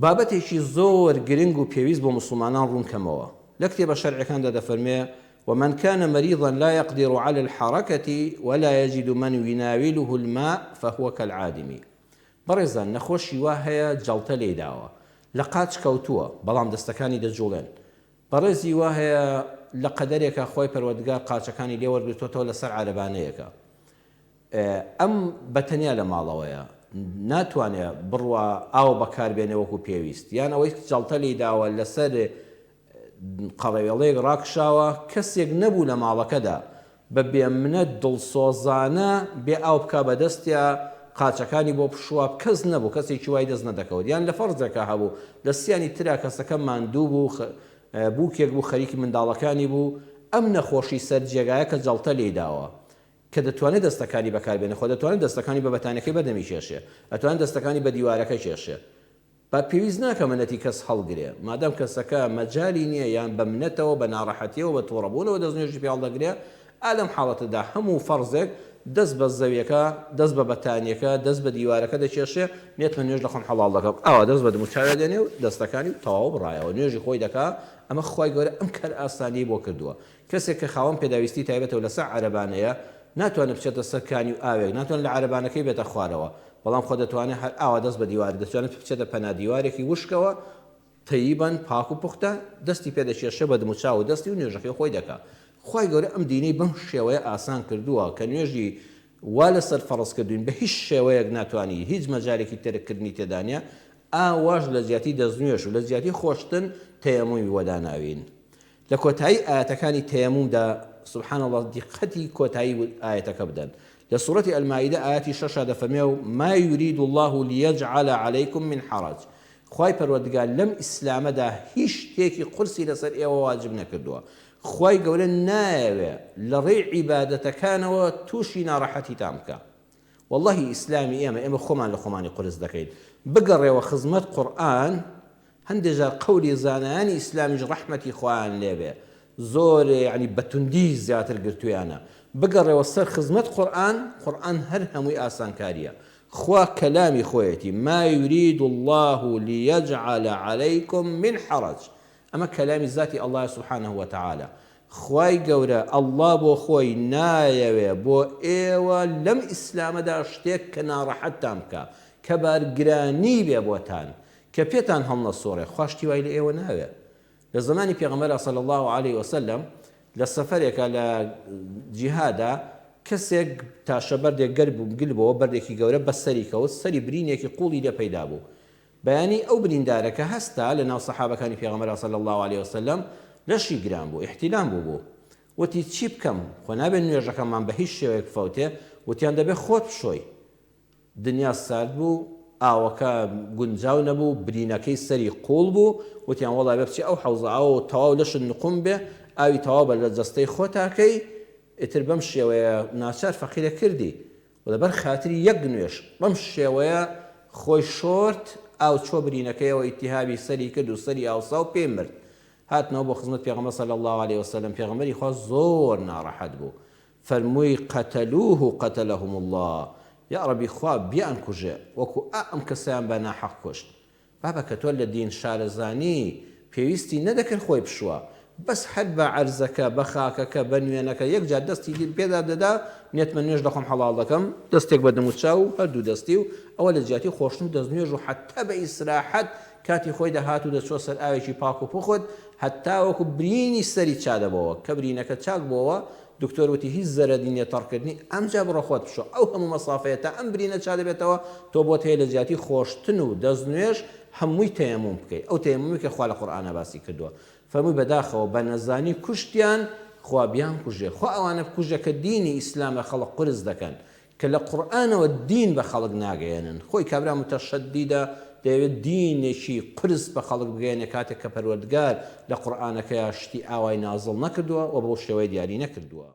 بابەتێکی زۆر گرنگ و پێویست بۆ مسلمانان ڕوونکەمەوە لە کتێبە شەرعیەکاندا دەفەرمێ ومن كان مريضا لا يقدر على الحركة ولا يجد من يناوله الماء فهو كالعادم. بەڕێزان نەخۆشی وا هەیە جەڵتە لێداوە لە قاچ کەوتووە بەڵام دەستەکانی دەجوڵێن. بەڕێزی وا هەیە لە قەدەرێکە خۆی پەروەردگار قاچەکانی لێ وەرگرتوتەوە لەسەر عارەبانەیەکە. ئەم بەتەنیا لە ماڵەوەیە ناتوانێت بڕوە ئاو بەکاربێنێ وەکو پێویست یان ئەوەی جەڵتە لێداوە لەسەر قەڕەوێڵەیەک ڕاکشاوە کەسێک نەبوو لە ماڵەکەدا بە بێمنەت دڵسۆزانە بێ ئاو بکا بەدەستیا قاچەکانی بۆ پشواب کەس نەبوو کەسێکی وای دەست نەدەکەوت یان لە فەرزێکە هەبوو لە سیانی ترا کەسەکە ماندوو بوو بووکێک بوو خەریکی منداڵەکانی بوو ئەم نەخۆشی سەرجێگایە کە جەڵتە لێداوە کە دەتوانێت دەستەکانی بەکاربێنێ خۆ دەتوانێت دەستەکانی بە بەتانەکەی بەدەمی کێشێ ئەتوانێت دەستەکانی بە دیوارەکە کێشێ با پێویست ناکە منەتی کەس هەڵگرێ مادام کەسەکە مەجای نییە یان بە منەتەوە بە ناڕەحەتیەوە بە تۆڕەبوونەوە دەستنوێژی پێڵ دەگرێ ئالەم حاڵەتەدا هەموو فەرزێک دەست بە زەویەکە دەست بە بەتانیەکە دەست بە دیوارەکە دەکێشێ نێتمە نوێژ لە خۆم حەڵاڵ دەکەم ئەوە دەست بە دموچاوێ دێنێ و دەستەکانی تەواو بڕایەوە نوێژی خۆی دەکا ئەمە خوای گەورە ئەم کار ئاسانی بۆ کردووە کەسێک کە خاوەن پێداویستی تایبەتەوە لەسەر عەرەبانەیە ناتوانێت بچێتە سەر کانی و ئاوێک ناتوانێت لە عەرەبانەکەی بێتە خوارەوە بەڵام خۆ دەتوانێت هەر ئاوا دەست بە دیوار دەتوانێت بچێتە پەنا دیوارێکی وشکەوە تەیبەن پاک و پوختە دەستی پێدەکێشێ بە دموچاو و دەستی و نوێژەکەی خۆی دەکات خوای گەورە ئەم دینەی بەم شێوەیە ئاسان کردووە کە نوێژی وا لەسەر فەڕز کردوین بە هیچ شێوەیەک ناتوانی هیچ مەجارێکی تێرەکردنی تێدانە ئاواش لە زیاتی دەستنوێژ و لە زیاتی خۆشتن تەیەمومی وەداناوین لە کۆتایی ئاەتەکانی تەیەمومدا سبحان الله دیقەتی کۆتایی ئاەتەکە بدەن لە سوورەتی ئەلمائیدە ئاەتی 6 دەفەرمێ و ما يريد الله ليجعل عليكم من حرج خوای پەروەردگار لەم ئیسلامەدا هیچ شتێکی قورسی لەسەر ئێوە واجب نەکردووە خوای گەورە نایەوێ لە ڕێی عیبادەتەکانەوە تووشی ناڕەحەتی تام بکە واللهی ئیسلامی ئێمە خۆمان لە خۆمانی قورس دەکەین بگەڕێەوە خزمەت قورئان هەندێک جار قەولی زانایانی ئیسلامیش ڕەحمەتی خۆیان لێبێ زۆر یعنی بەتوندی زیاتر گرتویانە بگەڕێەوە سەر خزمەت قورئان هەر هەمووی ئاسانکاریە خوا کەلامی خۆیەتی ما يريد الله ليجعل عليكم من حرج ئەمە کەلامی ذاتی الله سبحانه وتعالى خوای گەورە الله بۆ خۆی نایەوێ بۆ ئێوە لەم ئیسلامەدا شتێک کە ناڕەحەتتان بکە کە بارگرانی بێ بۆتان کە پێتان هەڵنەسۆڕێ خوا شتی وای لە ئێوە ناوێ لە زمانی پێغەمبەر صلی الله عليه وسلم لە سەفەرێکە لە جیهادا کەسێک تاشە بەردێک گربەوە بەردێکی گەورە بە سەری کەوت سەری برینێکی قوڵی لێ پەیدا بوو بەیانی ئەو بریندارەکە هەستا لە ناو سەحابەکانی پێغەمبەر صلی الله عليه وسلم لەشی گران بوو احتیلام بوو وتی چی بکەم خۆ نابێت نوێژەکەمان بە هیچ شێوەیەک فەوتێ وتیان دەبێت خۆت بشۆی دنیا سارد بوو ئاوەکە گونجاو نەبوو برینەکەی سەری قوڵ بوو وتیان وەڵای بچی ئەو حەوزە ئاو تەواو لەشت نقوم بێ ئاوی تەواو بە لە جەستەی خۆتاکەی ئیتر بەم شێوەیە ناچار فەقیرە کردی و لەبەر خاتری یەک نوێژ بەم شێوەیە خۆی شۆرت ئاو چۆ برینەکەیەوە ئیتیهابی سەری کرد و سەری ئاوسا و پێ مرد هاتنەوە بۆ خزمەت پێغەمبەر صلی الله عليه وسلم پێغەمبەری خوا زۆر ناڕەحەت بوو فەرمووی قەتەلوه قەتەلەهم الله یا ڕەبی خوا بیان کوژێ وەکو ئەم کەسیان بە ناحەق کوشت بابە کە تۆ لە دین شارەزانی پێویستی نەدەکرد خۆی بشوە بەس هەر بە عەرزەکە بە خاکەکە بە نوێنەکە یەکجار دەستی پێدا دەدا نێتمە نوێژ لە خۆم حەڵاڵ دەکەم دەستێک بە دەموچاو هەردوو دەستی و ئەوە لە جیاتی خۆشتن و دەستنوێژ و حتا بە ئیسراحەت کاتی خۆی دەهات و دەچۆ سەر ئاوێکی پاک و پوخۆت هەتا وەکو برینی سەری چادەبەوە کە برینەکە چاک بووەوە دکتۆر وتی هیچ زەرەری نیە تەڕکردنی ئەمجا بڕۆ خۆت بشۆ ئەو هەموو مەسافەیە تا ئەم برینە چادەبێتەوە تۆ بۆت هەیە لە جیاتی خۆشتن و دەستنوێژ هەمووی تەیەموم بکەیت ئەو تەیەمومی کە خوا لە قورئانە باسی کردووە فەرمووی بەداخەوە بە نەزانی کوشتیان خوا بیان کوژێ خوا ئەوانە بکوژە کە دینی ئیسلامە خەڵق قرس دەکەن کە لە قورئانەوە دین بە خەڵک ناگەێنن خۆی کابرا متەشەدیدە دەیەوێت دینێکی قرس بە خەڵک بگەێنێ کاتێک کە پەروەردگار لە قورئانەکەیە شتی ئاوای نازڵ نەکردووە و بەو شێوەی دیاری نەکردووە